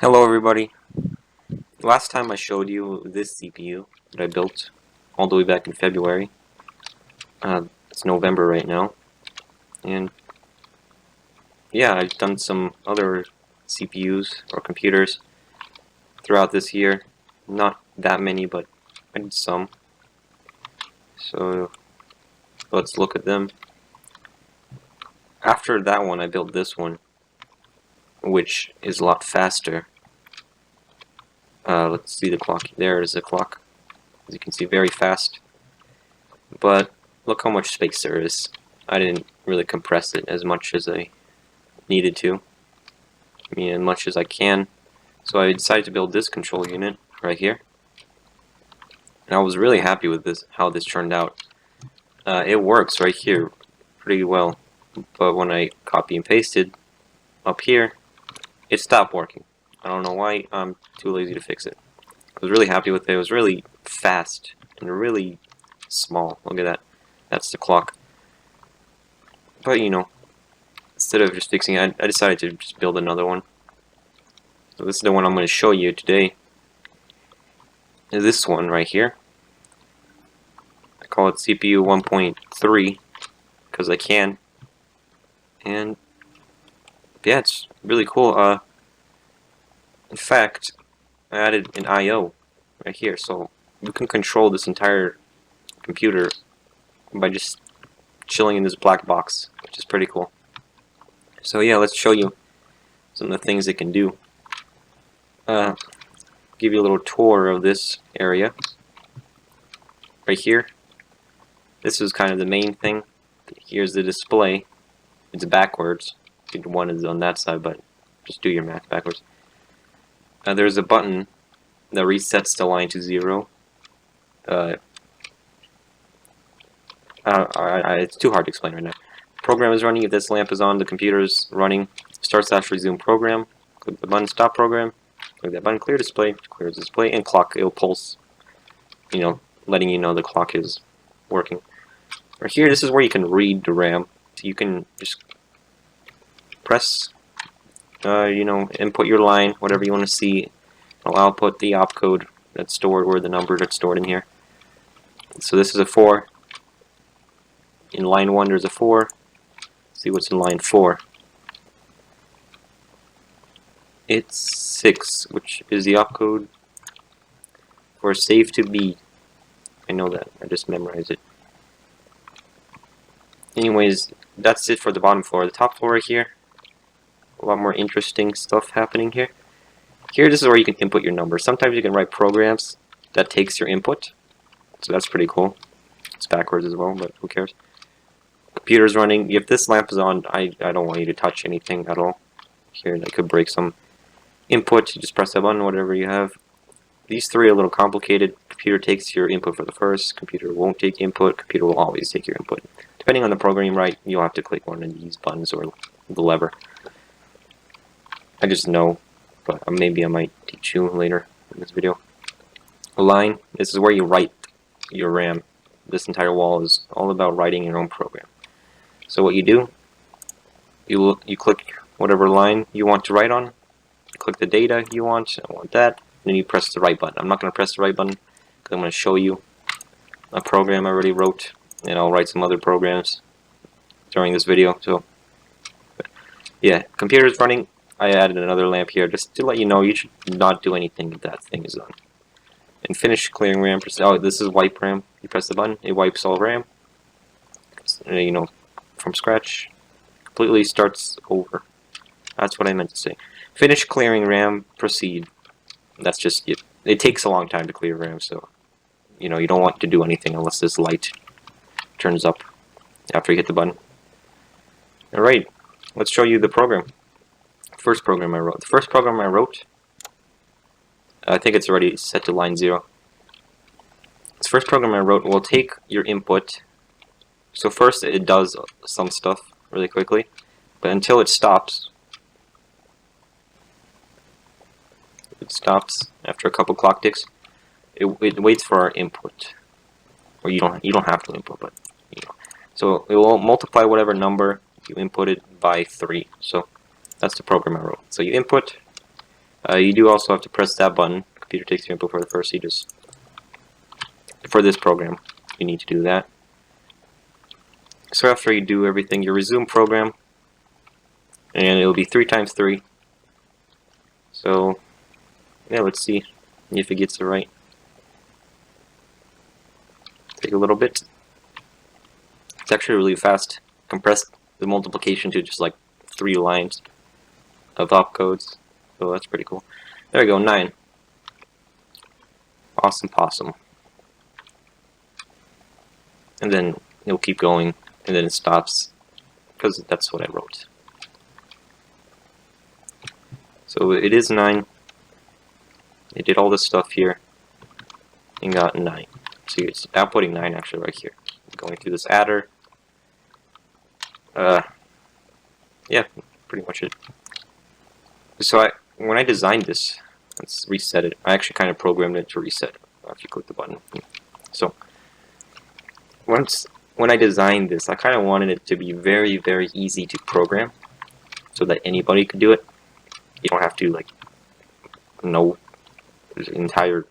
Hello everybody. Last time I showed you this CPU that I built all the way back in February. It's November right now, and yeah, I've done some other CPUs or computers throughout this year. Not that many, but I did some. So let's look at them. After that one, I built this one, which is a lot faster. Let's see the clock. There is the clock. As you can see, very fast. But look how much space there is. I didn't really compress it as much as I needed to. I mean, as much as I can. So I decided to build this control unit right here. And I was really happy with this, how this turned out. It works right here pretty well. But when I copy and pasted up here, it stopped working. I don't know why. I'm too lazy to fix it. I was really happy with it. It was really fast and really small. Look at that. That's the clock. But you know, instead of just fixing it, I decided to just build another one. So this is the one I'm going to show you today. This one right here. I call it CPU 1.3 because I can. And yeah, it's really cool. In fact, I added an I/O right here, so you can control this entire computer by just chilling in this black box, which is pretty cool. So yeah, let's show you some of the things it can do. Give you a little tour of this area right here. This is kind of the main thing. Here's the display. It's backwards. I think one is on that side, but just do your math backwards. There's a button that resets the line to 0. It's too hard to explain right now. Program is running. If this lamp is on, the computer is running. Start/resume program. Click the button, stop program. Click that button, clear display. Clears display, and clock. It'll pulse. You know, letting you know the clock is working. Right here, this is where you can read the RAM. So you can just press, input your line, whatever you want to see. It'll output the opcode that's stored, or the number that's stored in here. So this is a 4. In line 1, there's a 4. See what's in line 4. It's 6, which is the opcode for save to be. I know that. I just memorized it. Anyways, that's it for the bottom floor. The top floor right here, a lot more interesting stuff happening here. Here, this is where you can input your numbers. Sometimes you can write programs that takes your input, so that's pretty cool. It's backwards as well, but who cares? Computer's running. If this lamp is on, I don't want you to touch anything at all. Here, that could break some input. You just press that button, whatever you have. These three are a little complicated. Computer takes your input for the first. Computer won't take input. Computer will always take your input. Depending on the program you write, you'll have to click one of these buttons or the lever. I just know, but maybe I might teach you later in this video. A line. This is where you write your RAM. This entire wall is all about writing your own program. So what you do, you click whatever line you want to write on. You click the data you want. I want that. And then you press the right button. I'm not going to press the right button because I'm going to show you a program I already wrote, and I'll write some other programs during this video. So yeah, computer is running. I added another lamp here just to let you know you should not do anything if that thing is on. And finish clearing RAM. Oh, this is wipe RAM. You press the button, it wipes all RAM. From scratch. Completely starts over. That's what I meant to say. Finish clearing RAM. Proceed. That's just it. It takes a long time to clear RAM, so you don't want to do anything unless this light turns up after you hit the button. Alright, let's show you the program. First program I wrote. The first program I wrote, I think it's already set to line 0. This first program I wrote will take your input. So first it does some stuff really quickly, but until it stops. It stops after a couple clock ticks. It waits for our input, or you don't have to input, but So it will multiply whatever number you inputted by 3. So that's the program I wrote. So you input, You do also have to press that button. Computer takes your input for the first. You just for this program, you need to do that. So after you do everything, you resume program, and it'll be 3 times 3. So yeah, let's see if it gets it right. Take a little bit. It's actually really fast. Compressed the multiplication to just like 3 lines of opcodes. So that's pretty cool. There we go, 9. Awesome possum. And then it'll keep going, and then it stops, because that's what I wrote. So it is 9. It did all this stuff here, and got 9. So it's outputting 9 actually right here. Going through this adder. Yeah, pretty much it. So when I designed this, let's reset it. I actually kind of programmed it to reset if you click the button. So when I designed this, I kind of wanted it to be very, very easy to program, so that anybody could do it. You don't have to like know the entire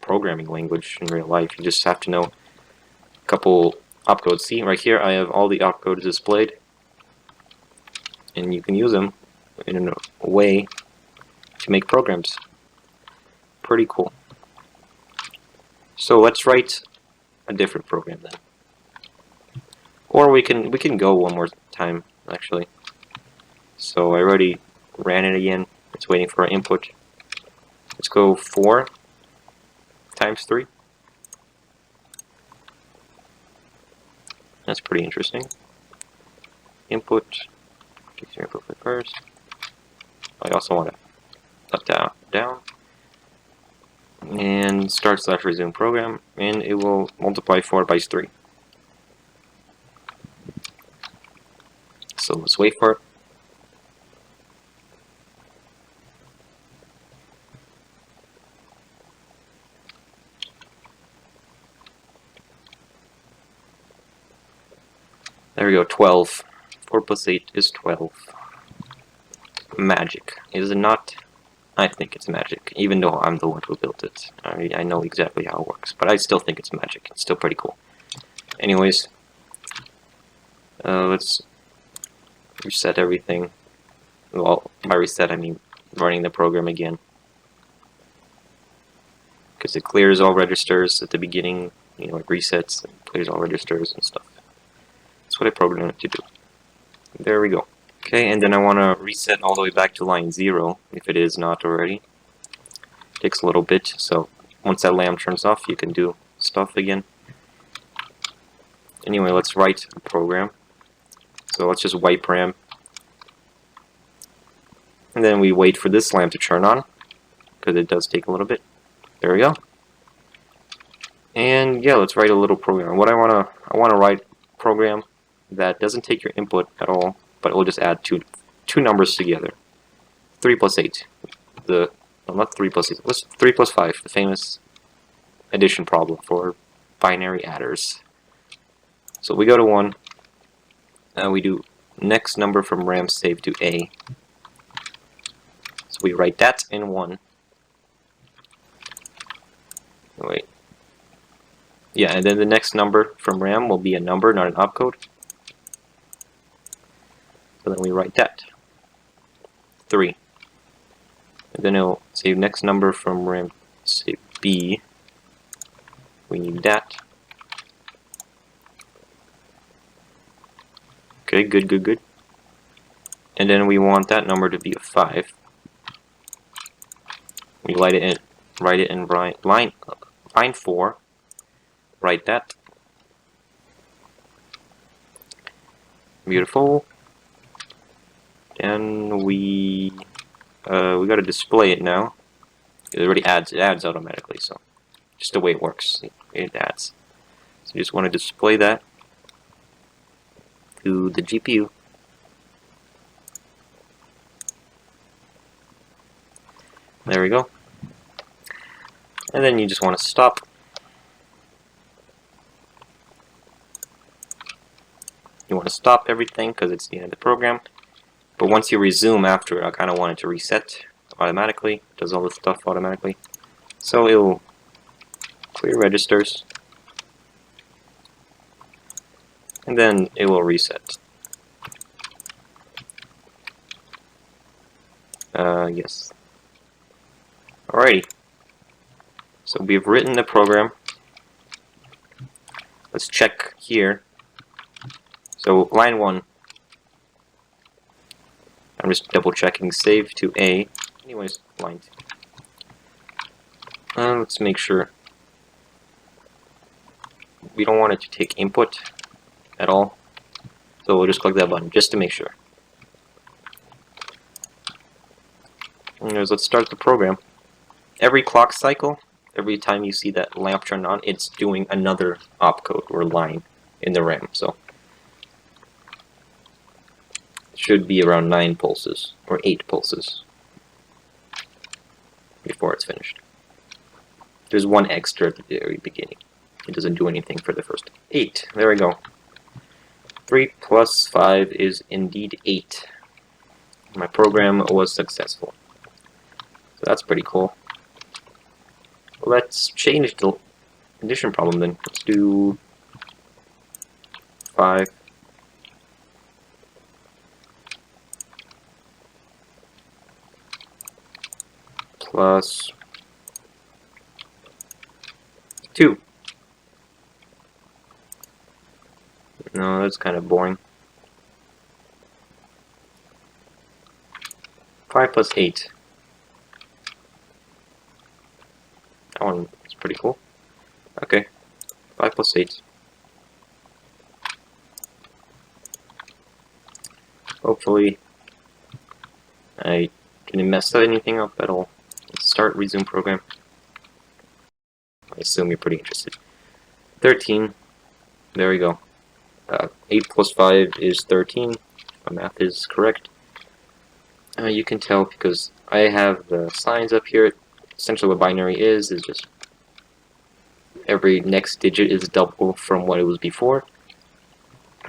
programming language in real life. You just have to know a couple opcodes. See, right here I have all the opcodes displayed, and you can use them in a way to make programs. Pretty cool. So let's write a different program then, or we can go one more time actually. So I already ran it again. It's waiting for our input. Let's go 4 times 3. That's pretty interesting. Input. Takes your input first. I also want to put that down. And start / resume program, and it will multiply 4 by 3. So let's wait for it. There we go, 12. 4 plus 8 is 12. Magic. Is it not? I think it's magic, even though I'm the one who built it. I know exactly how it works, but I still think it's magic. It's still pretty cool. Anyways, let's reset everything. Well, by reset I mean running the program again, because it clears all registers at the beginning. You know, it resets and clears all registers and stuff. That's what I programmed it to do. There we go. Okay, and then I want to reset all the way back to line 0, if it is not already. Takes a little bit, so once that lamp turns off, you can do stuff again. Anyway, let's write a program. So let's just wipe RAM. And then we wait for this lamp to turn on, because it does take a little bit. There we go. And yeah, let's write a little program. What I want to write a program that doesn't take your input at all, but we'll just add two numbers together. 3 plus 8. No, not 3 plus 8. What's 3 plus 5? The famous addition problem for binary adders. So we go to 1, and we do next number from RAM save to A. So we write that in 1. Wait. Yeah, and then the next number from RAM will be a number, not an opcode. So then we write that. 3. And then it'll save next number from RAM, say B. We need that. Okay, good. And then we want that number to be a 5. We write it in line 4. Write that. Beautiful. And we gotta display it now. It already adds. It adds automatically, so just the way it works, it adds. So you just want to display that to the GPU. There we go. And then you just want to stop. You want to stop everything because it's the end of the program. But once you resume after, I kind of want it to reset. automatically, does all this stuff automatically. So it will clear registers, and then it will reset. Yes. Alrighty. So we've written the program. Let's check here. So line 1. I'm just double checking save to A. Anyways, line 2. Let's make sure. We don't want it to take input at all. So we'll just click that button just to make sure. Anyways, let's start the program. Every clock cycle, every time you see that lamp turn on, it's doing another opcode or line in the RAM. So it should be around 9 pulses or 8 pulses before it's finished. There's one extra at the very beginning. It doesn't do anything for the first 8. There we go. 3 plus 5 is indeed 8. My program was successful. So that's pretty cool. Let's change the addition problem then. Let's do 5 plus 2. No, that's kind of boring. 5 plus 8. That one is pretty cool. Okay. 5 plus 8. Hopefully I didn't mess anything up at all. Let's start resume program. I assume you're pretty interested. 13. There we go. 8 plus 5 is 13. My math is correct. You can tell because I have the signs up here. Essentially what binary is just every next digit is double from what it was before.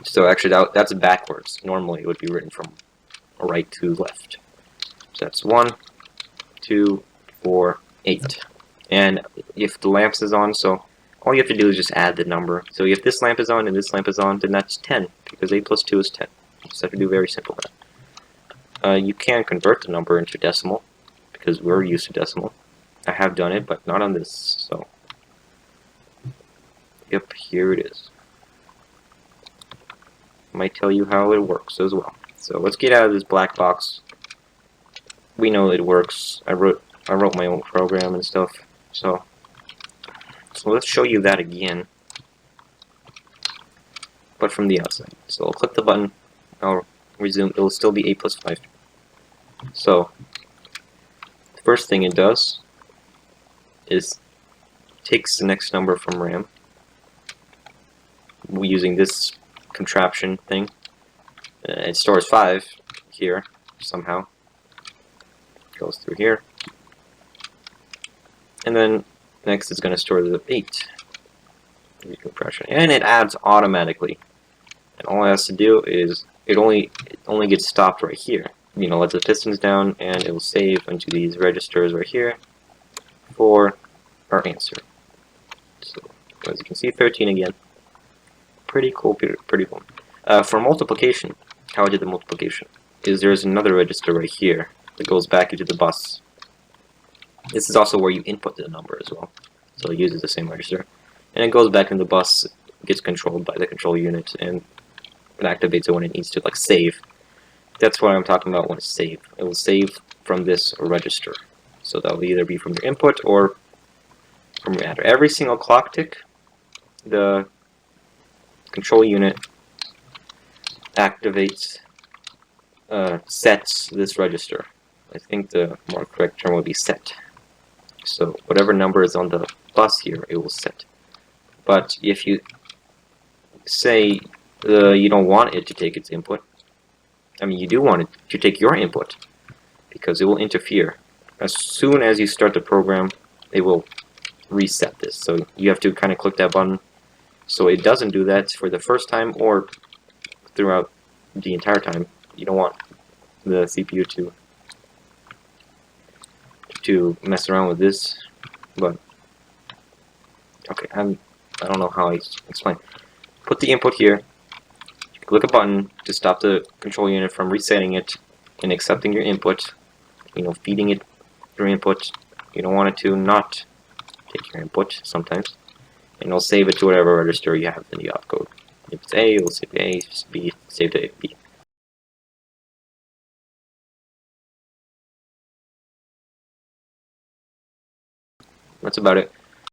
So actually that's backwards. Normally it would be written from right to left. So that's 1, 2, 4, 8. And if the lamps is on, so all you have to do is just add the number. So if this lamp is on and this lamp is on, then that's 10, because 8 plus 2 is 10. You just have to do very simple math. You can convert the number into decimal, because we're used to decimal. I have done it, but not on this, so... Yep, here it is. Might tell you how it works as well. So let's get out of this black box. We know it works. I wrote my own program and stuff, so let's show you that again, but from the outside. So I'll click the button, I'll resume, it'll still be 8 plus 5. So the first thing it does is takes the next number from RAM using this contraption thing. It stores 5 here somehow, goes through here, and then next it's going to store the 8 compression, and it adds automatically. And all it has to do is it only gets stopped right here. You know, let the pistons down, and it will save into these registers right here for our answer. So as you can see, 13 again. Pretty cool, pretty cool. For multiplication, how I did the multiplication is there's another register right here that goes back into the bus. This is also where you input the number as well. So it uses the same register. And it goes back in the bus, gets controlled by the control unit, and it activates it when it needs to, like save. That's what I'm talking about when it's save. It will save from this register. So that will either be from your input or from your adder. Every single clock tick, the control unit activates, sets this register. I think the more correct term would be set. So whatever number is on the bus here, it will set. But if you say you don't want it to take its input, I mean you do want it to take your input, because it will interfere. As soon as you start the program, it will reset this. So you have to kind of click that button so it doesn't do that for the first time or throughout the entire time. You don't want the CPU to to mess around with this, but okay, I don't know how I explain. Put the input here. Click a button to stop the control unit from resetting it and accepting your input. You know, feeding it your input. You don't want it to not take your input sometimes, and it'll save it to whatever register you have in the opcode. If it's A, it'll save A. If it's B, save to B. That's about it.